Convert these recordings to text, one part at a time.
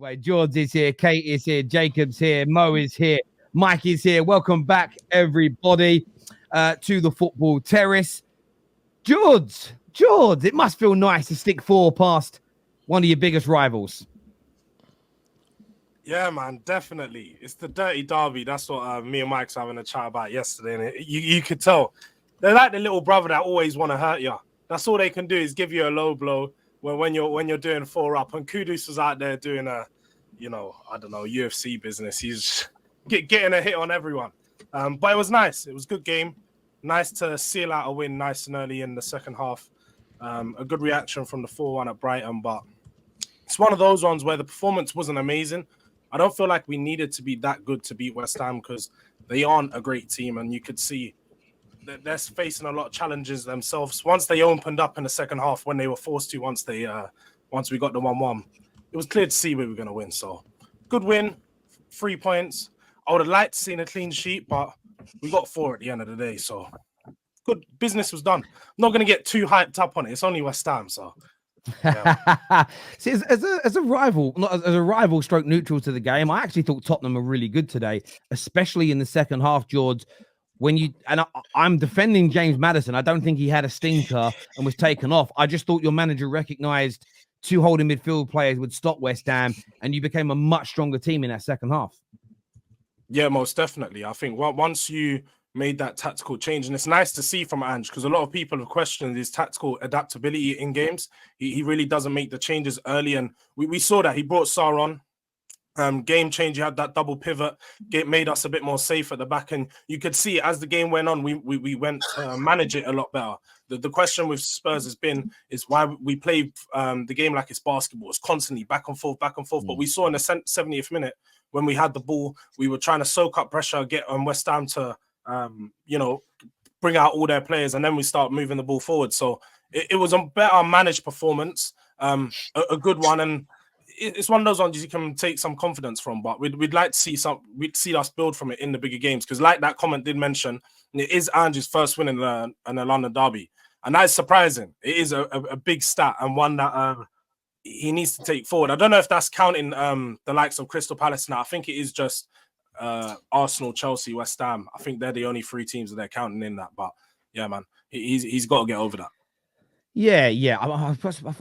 Way. George is here, Kate is here, Jacob's here, Mo is here, Mike is here. Welcome back, everybody, to the Football Terrace. George, it must feel nice to stick 4 past one of your biggest rivals. Yeah, man, definitely. It's the dirty derby. That's what me and Mike's having a chat about yesterday. And you could tell they're like the little brother that always want to hurt you. That's all they can do is give you a low blow when you're doing 4 up. And Kudus was out there doing UFC business. He's getting a hit on everyone. But it was nice. It was a good game. Nice to seal out a win nice and early in the second half. A good reaction from the 4-1 at Brighton. But it's one of those ones where the performance wasn't amazing. I don't feel like we needed to be that good to beat West Ham because they aren't a great team. And you could see that they're facing a lot of challenges themselves. Once they opened up in the second half, when they were forced to, once we got the 1-1, it was clear to see we were going to win. So good win, 3 points. I would have liked to see a clean sheet, but we got 4 at the end of the day. So good business was done. I'm not going to get too hyped up on it. It's only West Ham, so. Yeah. See, as a rival, not as a rival stroke neutral to the game, I actually thought Tottenham were really good today, especially in the second half, George. I'm defending James Maddison. I don't think he had a stinker and was taken off. I just thought your manager recognized 2 holding midfield players would stop West Ham, and you became a much stronger team in that second half. Yeah, most definitely. I think once you made that tactical change, and it's nice to see from Ange because a lot of people have questioned his tactical adaptability in games. He really doesn't make the changes early, and we saw that he brought Sarr on. Game change, you had that double pivot, made us a bit more safe at the back, and you could see as the game went on, we went to manage it a lot better. The question with Spurs is why we play the game like it's basketball. It's constantly back and forth. But we saw in the 70th minute when we had the ball, we were trying to soak up pressure, get West Ham to bring out all their players, and then we start moving the ball forward. So it was a better managed performance, a good one, and it's one of those ones you can take some confidence from. But we'd like to see we'd see us build from it in the bigger games, because like that comment did mention, it is Ange's first win in the London derby, and that is surprising. It is a big stat and one that he needs to take forward. I don't know if that's counting the likes of Crystal Palace now. I think it is just Arsenal, Chelsea, West Ham. I think they're the only 3 teams that they're counting in that. But yeah, man, he's got to get over that. Yeah.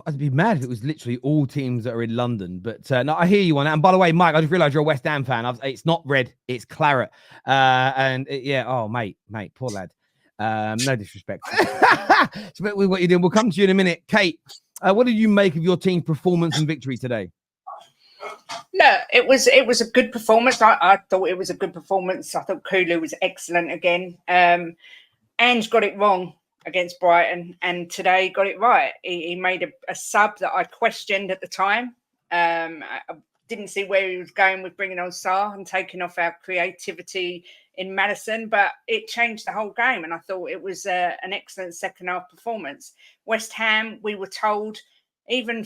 I'd be mad if it was literally all teams that are in London. But no, I hear you on that. And by the way, Mike, I just realised you're a West Ham fan. It's not red, it's claret. Mate, poor lad. No disrespect. So what you're doing, we'll come to you in a minute. Kate, what did you make of your team's performance and victory today? No, it was a good performance. I thought it was a good performance. I thought Kudus was excellent again. Ange got it wrong against Brighton, and today got it right. He made a sub that I questioned at the time. I didn't see where he was going with bringing on Sarr and taking off our creativity in Maddison, but it changed the whole game, and I thought it was an excellent second half performance. West Ham, we were told, even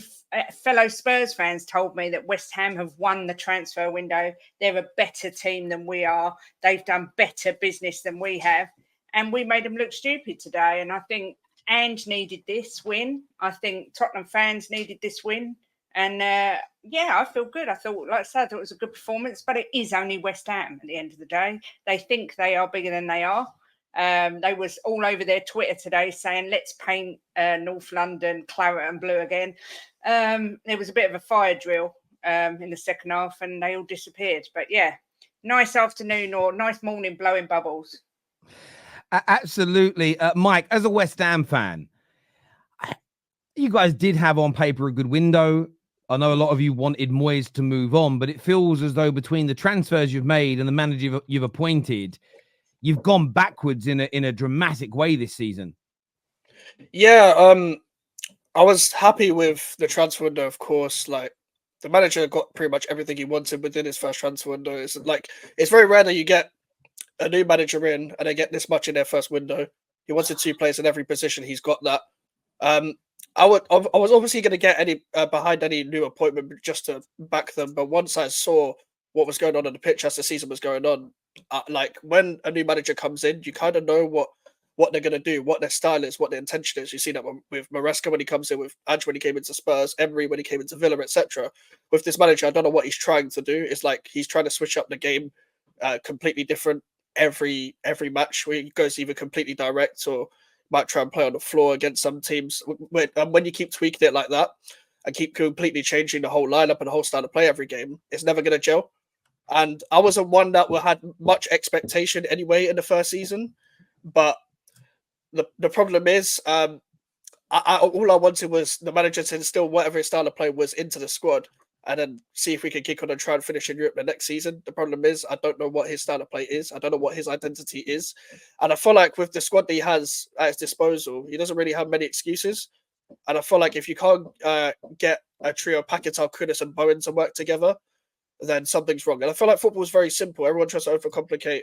fellow Spurs fans told me that West Ham have won the transfer window. They're a better team than we are. They've done better business than we have. And we made them look stupid today. And I think Ange needed this win. I think Tottenham fans needed this win. And I feel good. I thought it was a good performance, but it is only West Ham at the end of the day. They think they are bigger than they are. They was all over their Twitter today saying, let's paint North London claret and blue again. There was a bit of a fire drill in the second half, and they all disappeared. But yeah, nice afternoon or nice morning blowing bubbles. Absolutely. Mike, as a West Ham fan, you guys did have on paper a good window. I know a lot of you wanted Moyes to move on, but it feels as though between the transfers you've made and the manager you've appointed, you've gone backwards in a dramatic way this season. Yeah, I was happy with the transfer window, of course. Like, the manager got pretty much everything he wanted within his first transfer window. It's very rare that you get a new manager in and they get this much in their first window. He wanted 2 players in every position. He's got that. I was obviously going to get behind any new appointment just to back them, but once I saw what was going on the pitch as the season was going on, like when a new manager comes in, you kind of know what what they're going to do, what their style is, what their intention is. You see that with Maresca when he comes in, with Ange when he came into Spurs, Emery when he came into Villa, etc. With this manager, I don't know what he's trying to do. It's like he's trying to switch up the game, completely different every match, where he goes either completely direct or might try and play on the floor against some teams. When you keep tweaking it like that and keep completely changing the whole lineup and the whole style of play every game, it's never going to gel. And I wasn't one that had much expectation anyway in the first season, but the problem is, all I wanted was the manager to instill whatever his style of play was into the squad, and then see if we could kick on and try and finish in Europe the next season. The problem is, I don't know what his style of play is. I don't know what his identity is, and I feel like with the squad that he has at his disposal, he doesn't really have many excuses. And I feel like if you can't get a trio, Paquetá, Kudus, and Bowen to work together, then something's wrong. And I feel like football is very simple. Everyone tries to overcomplicate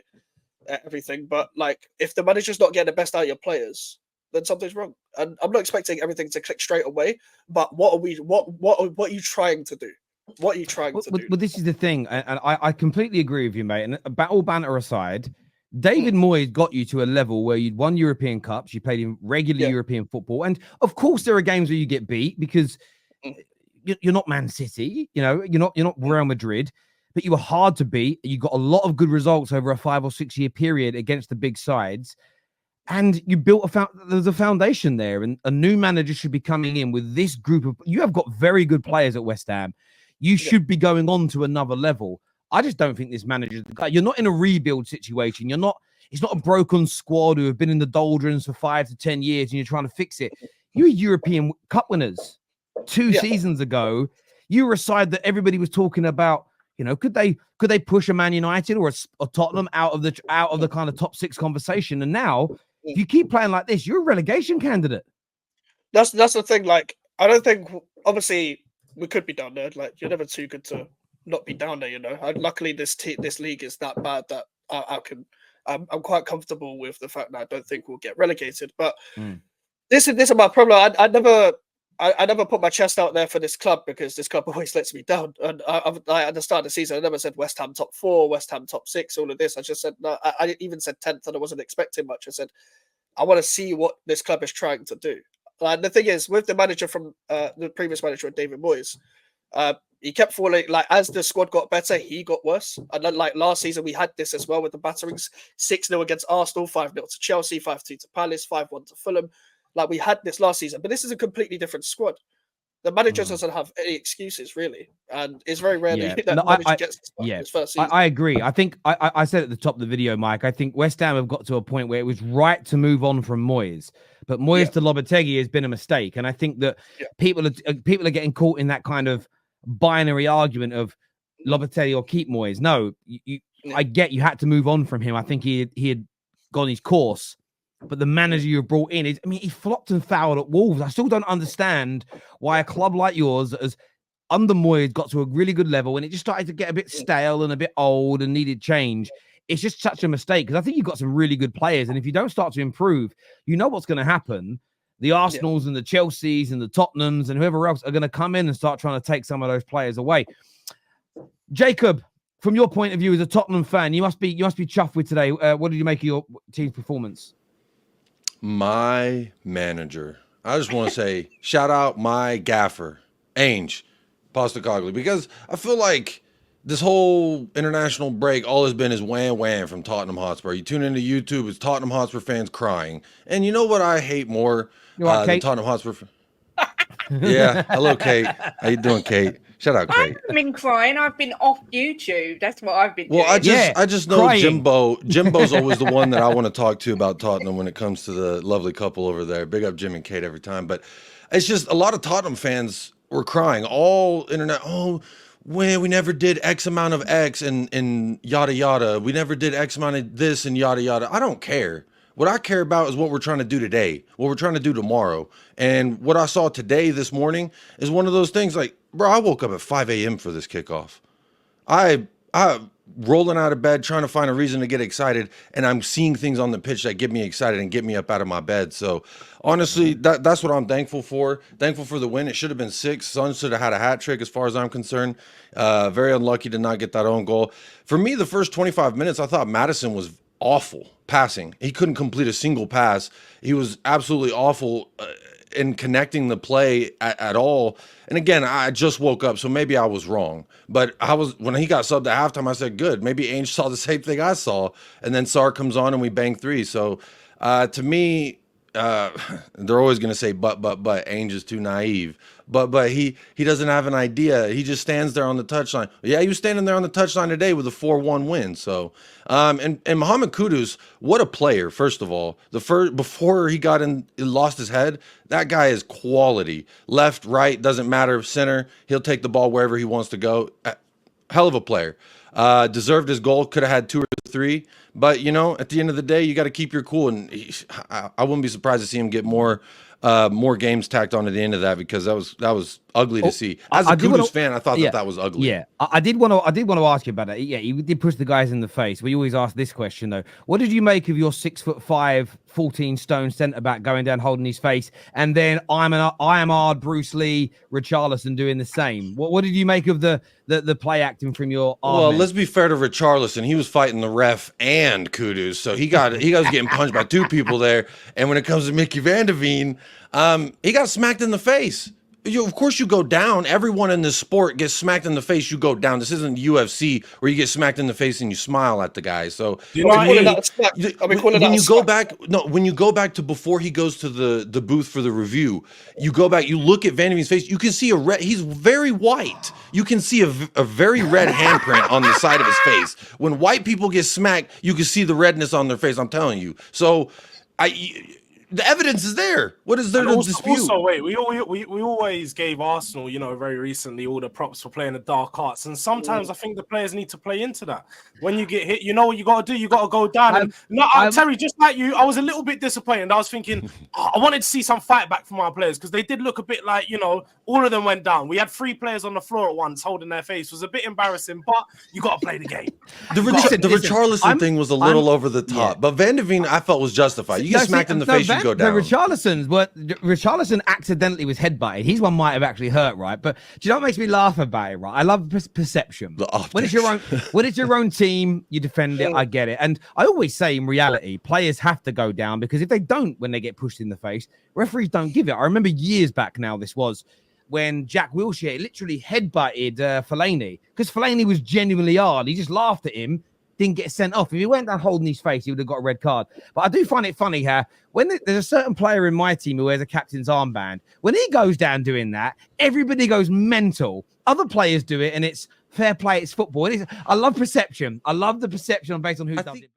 everything, but like if the manager's not getting the best out of your players, then something's wrong. And I'm not expecting everything to click straight away, but what are you trying to do? What are you trying to do? Well, this is the thing, and I completely agree with you, mate. And all banter aside, David Moyes got you to a level where you'd won European Cups, you played in regular European football, and of course there are games where you get beat because you're not Man City, you're not Real Madrid, but you were hard to beat. You got a lot of good results over a 5 or 6 year period against the big sides, and you built there's a foundation there. And a new manager should be coming in with this group of. You have got very good players at West Ham. You should be going on to another level. I just don't think this manager. You're not in a rebuild situation. It's not a broken squad who have been in the doldrums for 5 to 10 years, and you're trying to fix it. You're European Cup winners 2 seasons ago. You were a side that everybody was talking about. Could they push a Man United or a Tottenham out of the kind of top 6 conversation? And now, if you keep playing like this, you're a relegation candidate. That's the thing. Like, I don't think. Obviously, we could be down there. Like, you're never too good to not be down there. Luckily, this league is that bad that I'm quite comfortable with the fact that I don't think we'll get relegated. But this is my problem. I never put my chest out there for this club because this club always lets me down. And at the start of the season, I never said West Ham top 4, West Ham top 6, all of this. I just said, no, I even said 10th and I wasn't expecting much. I said, I want to see what this club is trying to do. And the thing is, with the manager from the previous manager, David Moyes, he kept falling. Like, as the squad got better, he got worse. And then, like, last season, we had this as well with the batterings. 6-0 against Arsenal, 5-0 to Chelsea, 5-2 to Palace, 5-1 to Fulham. Like, we had this last season, but this is a completely different squad. The manager doesn't have any excuses, really, and it's very rare that the manager gets his first season. I agree. I think I said at the top of the video, Mike, I think West Ham have got to a point where it was right to move on from Moyes, but Moyes to Lopetegui has been a mistake, and I think that people are getting caught in that kind of binary argument of Lopetegui or keep Moyes. No, I get you had to move on from him. I think he had gone his course. But the manager you brought in he flopped and fouled at Wolves. I still don't understand why a club like yours, as under Moyes, got to a really good level and it just started to get a bit stale and a bit old and needed change. It's just such a mistake because I think you've got some really good players. And if you don't start to improve, you know what's going to happen. The Arsenals and the Chelseas and the Tottenhams and whoever else are going to come in and start trying to take some of those players away. Jacob, from your point of view as a Tottenham fan, you must be chuffed with today. What did you make of your team's performance? My manager. I just want to say, shout out my gaffer, Ange, Postecoglou, because I feel like this whole international break, all has been is wham from Tottenham Hotspur. You tune into YouTube, it's Tottenham Hotspur fans crying. And you know what I hate more than Tottenham Hotspur? Yeah, hello, Kate. How you doing, Kate? Shout out, Kate. I haven't been crying. I've been off YouTube. That's what I've been doing. Well, I just know crying. Jimbo's always the one that I want to talk to about Tottenham when it comes to the lovely couple over there. Big up Jim and Kate every time. But it's just a lot of Tottenham fans were crying. All internet, we never did X amount of X and yada yada. We never did X amount of this and yada yada. I don't care. What I care about is what we're trying to do today, what we're trying to do tomorrow. And what I saw today, this morning, is one of those things like, bro, I woke up at 5 a.m. for this kickoff. I rolling out of bed, trying to find a reason to get excited, and I'm seeing things on the pitch that get me excited and get me up out of my bed. So, honestly, that's what I'm thankful for. Thankful for the win. It should have been 6. Son should have had a hat trick as far as I'm concerned. Very unlucky to not get that own goal. For me, the first 25 minutes, I thought Maddison was awful passing. He couldn't complete a single pass. He was absolutely awful in connecting the play at all. And again, I just woke up, so maybe I was wrong. But when he got subbed at halftime, I said, good. Maybe Ange saw the same thing I saw. And then Sarr comes on and we bang 3. So to me, they're always going to say, but Ange is too naive. But he doesn't have an idea. He just stands there on the touchline. Yeah, he was standing there on the touchline today with a 4-1 win. So, and Mohamed Kudus, what a player! First of all, before he lost his head, that guy is quality. Left, right, doesn't matter. Center, he'll take the ball wherever he wants to go. Hell of a player. Deserved his goal. Could have had 2 or 3. But at the end of the day, you got to keep your cool. And I wouldn't be surprised to see him get more games tacked on at the end of that, because that was ugly to see. As a Kudus fan, I thought that was ugly. Yeah, I did want to ask you about that. Yeah, he did push the guys in the face. We always ask this question though: what did you make of your 6'5", 14-stone centre back going down holding his face, and then I am hard Bruce Lee, Richarlison doing the same? What did you make of the play acting from your? Well, let's be fair to Richarlison. He was fighting the ref and Kudus, so he was getting punched by 2 people there. And when it comes to Mickey Van de Veen, he got smacked in the face. Of course you go down. Everyone in this sport gets smacked in the face. You go down. This isn't UFC where you get smacked in the face and you smile at the guy. So when you go back to before he goes to the booth for the review, you go back, you look at Van de Veen's face. You can see he's very white. You can see a very red handprint on the side of his face. When white people get smacked, you can see the redness on their face. I'm telling you. So the evidence is there. What is there to dispute? Also, wait, we always gave Arsenal, very recently, all the props for playing the dark arts. And sometimes I think the players need to play into that. When you get hit, you know what you got to do. You got to go down. Terry, just like you, I was a little bit disappointed. I was thinking, I wanted to see some fight back from our players, because they did look a bit like, all of them went down. We had 3 players on the floor at once holding their face. It was a bit embarrassing, but you got to play the game. The Richarlison thing was a little over the top, but Van de Veen I felt was justified. You get smacked in the face, you go down. Richarlison accidentally was headbutted. His one might have actually hurt, right? But do you know what makes me laugh about it, right? I love perception. When it's your own team, you defend it. I get it. And I always say, in reality, players have to go down, because if they don't, when they get pushed in the face, referees don't give it. I remember years back now, this was when Jack Wilshere literally headbutted Fellaini, because Fellaini was genuinely hard. He just laughed at him, didn't get sent off. If he went down holding his face, he would have got a red card. But I do find it funny how when there's a certain player in my team who wears a captain's armband, when he goes down doing that, everybody goes mental. Other players do it, and it's fair play. It's football. I love perception. I love the perception based on who's done it.